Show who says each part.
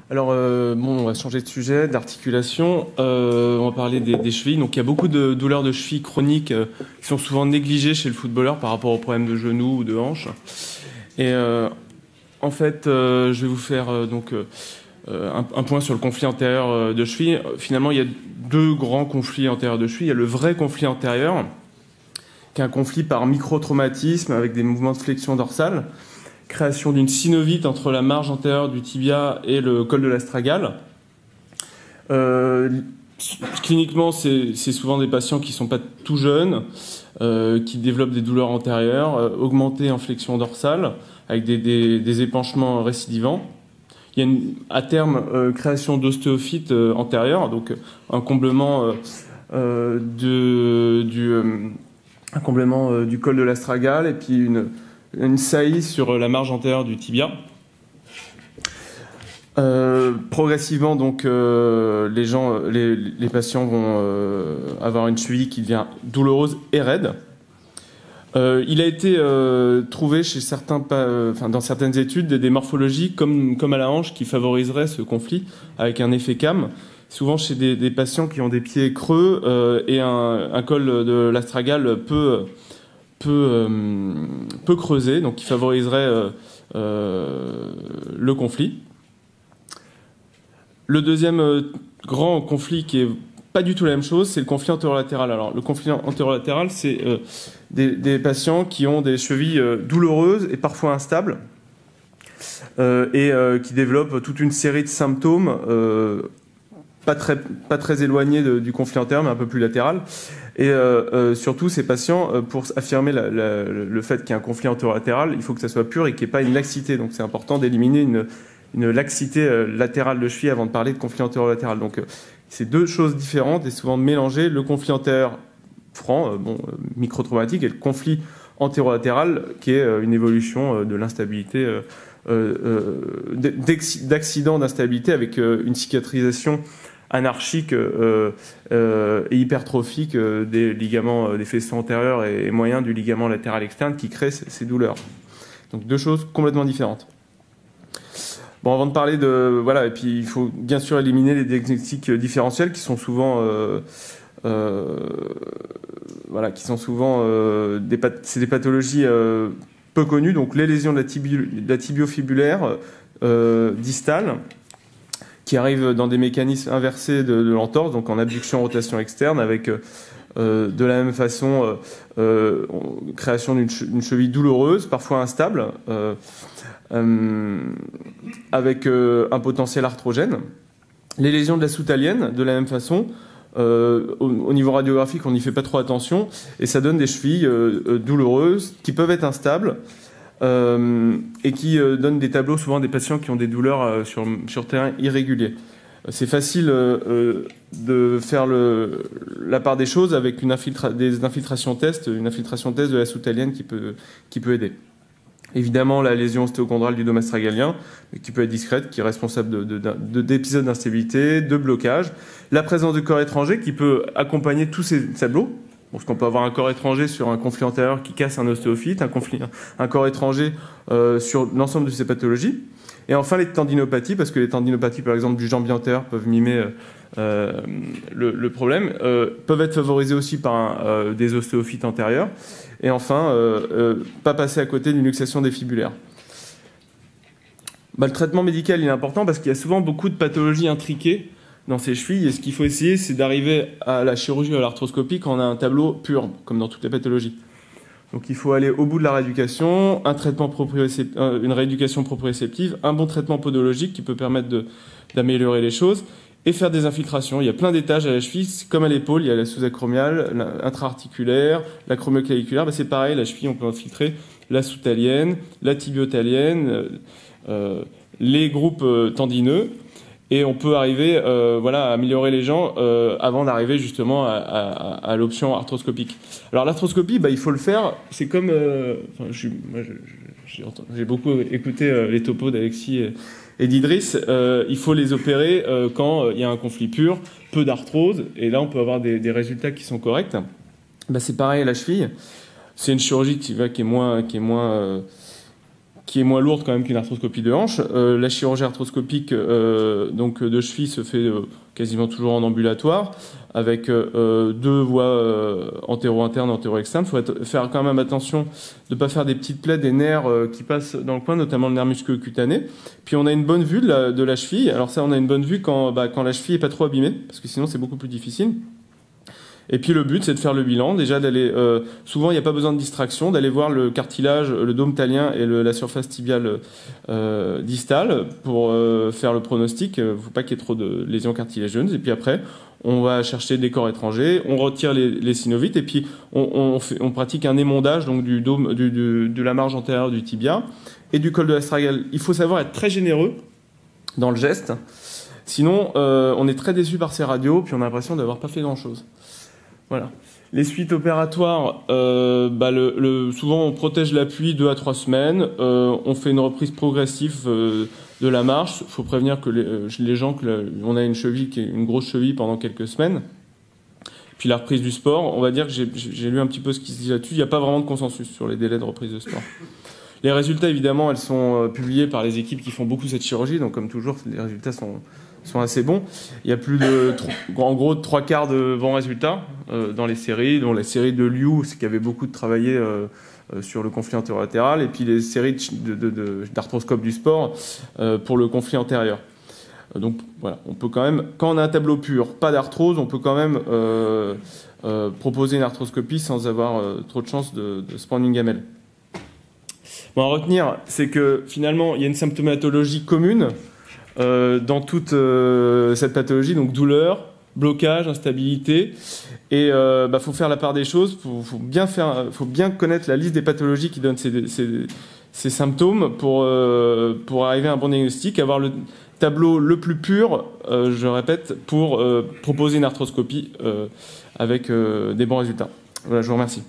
Speaker 1: Alors, bon, on va changer de sujet, d'articulation. On va parler des chevilles. Donc, il y a beaucoup de douleurs de chevilles chroniques qui sont souvent négligées chez le footballeur par rapport aux problèmes de genoux ou de hanches. Et en fait, je vais vous faire un point sur le conflit antérieur de cheville. Finalement, il y a deux grands conflits antérieurs de cheville. Il y a le vrai conflit antérieur, qui est un conflit par micro-traumatisme avec des mouvements de flexion dorsale, création d'une synovite entre la marge antérieure du tibia et le col de l'astragale. Cliniquement, c'est souvent des patients qui ne sont pas tout jeunes, qui développent des douleurs antérieures, augmentées en flexion dorsale, avec des épanchements récidivants. Il y a à terme création d'ostéophytes antérieures, donc un comblement du col de l'astragale et puis une saillie sur la marge antérieure du tibia. Progressivement, donc, les patients vont avoir une cheville qui devient douloureuse et raide. Il a été trouvé chez dans certaines études des morphologies comme à la hanche qui favoriseraient ce conflit avec un effet CAM, souvent chez des patients qui ont des pieds creux et un col de l'astragale peu creusé, donc qui favoriserait le conflit. Le deuxième grand conflit qui est pas du tout la même chose, c'est le conflit antérolatéral. Alors, le conflit antérolatéral, c'est des patients qui ont des chevilles douloureuses et parfois instables et qui développent toute une série de symptômes pas très éloignés du conflit antérieur, mais un peu plus latéral. Et surtout, ces patients, pour affirmer le fait qu'il y a un conflit antérolatéral, il faut que ça soit pur et qu'il n'y ait pas une laxité. Donc, c'est important d'éliminer une laxité latérale de cheville avant de parler de conflit antérolatéral. Donc, c'est deux choses différentes et souvent mélangées. Le conflit antérieur franc, microtraumatique, et le conflit antérolatéral qui est une évolution de l'instabilité, d'accident d'instabilité avec une cicatrisation anarchique et hypertrophique des ligaments des faisceaux antérieurs et moyens du ligament latéral externe qui crée ces douleurs. Donc deux choses complètement différentes. Bon, avant de parler voilà, et puis il faut bien sûr éliminer les diagnostics différentiels qui sont souvent c'est des pathologies peu connues, donc les lésions de la tibiofibulaire distale qui arrivent dans des mécanismes inversés de l'entorse, donc en abduction-rotation externe, avec de la même façon création d'une cheville douloureuse, parfois instable, avec un potentiel arthrogène. Les lésions de la soutalienne, de la même façon, au niveau radiographique, on n'y fait pas trop attention, et ça donne des chevilles douloureuses qui peuvent être instables et qui donnent des tableaux souvent des patients qui ont des douleurs sur terrain irrégulier. C'est facile de faire la part des choses avec des infiltrations test, une infiltration test de la soutalienne qui peut aider. Évidemment, la lésion ostéochondrale du dôme astragalien, qui peut être discrète, qui est responsable d'épisodes d'instabilité, de blocage. La présence de corps étrangers qui peut accompagner tous ces tableaux. Parce qu'on peut avoir un corps étranger sur un conflit antérieur qui casse un ostéophyte, un corps étranger sur l'ensemble de ces pathologies. Et enfin, les tendinopathies, parce que les tendinopathies, par exemple, du jambier antérieur peuvent mimer le problème, peuvent être favorisées aussi par des ostéophytes antérieurs. Et enfin, pas passer à côté d'une luxation des fibulaires. Le traitement médical il est important parce qu'il y a souvent beaucoup de pathologies intriquées dans ces chevilles. Et ce qu'il faut essayer, c'est d'arriver à la chirurgie ou à l'arthroscopie quand on a un tableau pur, comme dans toutes les pathologies. Donc il faut aller au bout de la rééducation, une rééducation proprioceptive, un bon traitement podologique qui peut permettre d'améliorer les choses, et faire des infiltrations. Il y a plein d'étages à la cheville, comme à l'épaule, il y a la sous-acromiale, l'intra-articulaire, l'acromioclaviculaire. C'est pareil, la cheville, on peut infiltrer la soutalienne, la tibiotalienne, les groupes tendineux, et on peut arriver à améliorer les gens avant d'arriver justement à l'option arthroscopique. Alors l'arthroscopie, il faut le faire, c'est comme... j'ai beaucoup écouté les topos d'Alexis et d'Idriss, il faut les opérer quand il y a un conflit pur, peu d'arthrose, et là on peut avoir des résultats qui sont corrects. C'est pareil à la cheville, c'est une chirurgie qui est moins qui est moins lourde quand même qu'une arthroscopie de hanche. La chirurgie arthroscopique donc de cheville se fait quasiment toujours en ambulatoire, avec 2 voies antéro-interne, antéro-externe. Il faut faire quand même attention de ne pas faire des petites plaies, des nerfs qui passent dans le coin, notamment le nerf musculo-cutané. Puis on a une bonne vue de la cheville. Alors ça, on a une bonne vue quand la cheville n'est pas trop abîmée, parce que sinon c'est beaucoup plus difficile. Et puis le but, c'est de faire le bilan. Déjà d'aller, souvent il n'y a pas besoin de distraction, d'aller voir le cartilage, le dôme talien et la surface tibiale distale pour faire le pronostic. Il ne faut pas qu'il y ait trop de lésions cartilageuses. Et puis après, on va chercher des corps étrangers, on retire les synovites et puis on pratique un émondage donc du dôme, de la marge antérieure du tibia et du col de l'astragale. Il faut savoir être très généreux dans le geste. Sinon, on est très déçu par ces radios, puis on a l'impression d'avoir pas fait grand-chose. Voilà. Les suites opératoires, souvent on protège l'appui 2 à 3 semaines. On fait une reprise progressive de la marche. Il faut prévenir que les gens on a une cheville qui est une grosse cheville pendant quelques semaines. Puis la reprise du sport, on va dire que j'ai lu un petit peu ce qui se dit là-dessus. Il n'y a pas vraiment de consensus sur les délais de reprise de sport. Les résultats, évidemment, elles sont publiées par les équipes qui font beaucoup cette chirurgie. Donc comme toujours, les résultats sont assez bons. Il y a plus de, en gros, de 3/4 de bons résultats dans les séries, dont la série de Liu, c'est qu'il y avait beaucoup de travaillé sur le conflit antéro-latéral, et puis les séries d'arthroscope du sport pour le conflit antérieur. Donc voilà, on peut quand même, quand on a un tableau pur, pas d'arthrose, on peut quand même proposer une arthroscopie sans avoir trop de chances de spanning gamelle. Bon, à retenir, c'est que finalement, il y a une symptomatologie commune dans toute cette pathologie, donc douleur, blocage, instabilité, et faut faire la part des choses. Faut bien connaître la liste des pathologies qui donnent ces symptômes pour arriver à un bon diagnostic, avoir le tableau le plus pur, je répète, pour proposer une arthroscopie avec des bons résultats. Voilà, je vous remercie.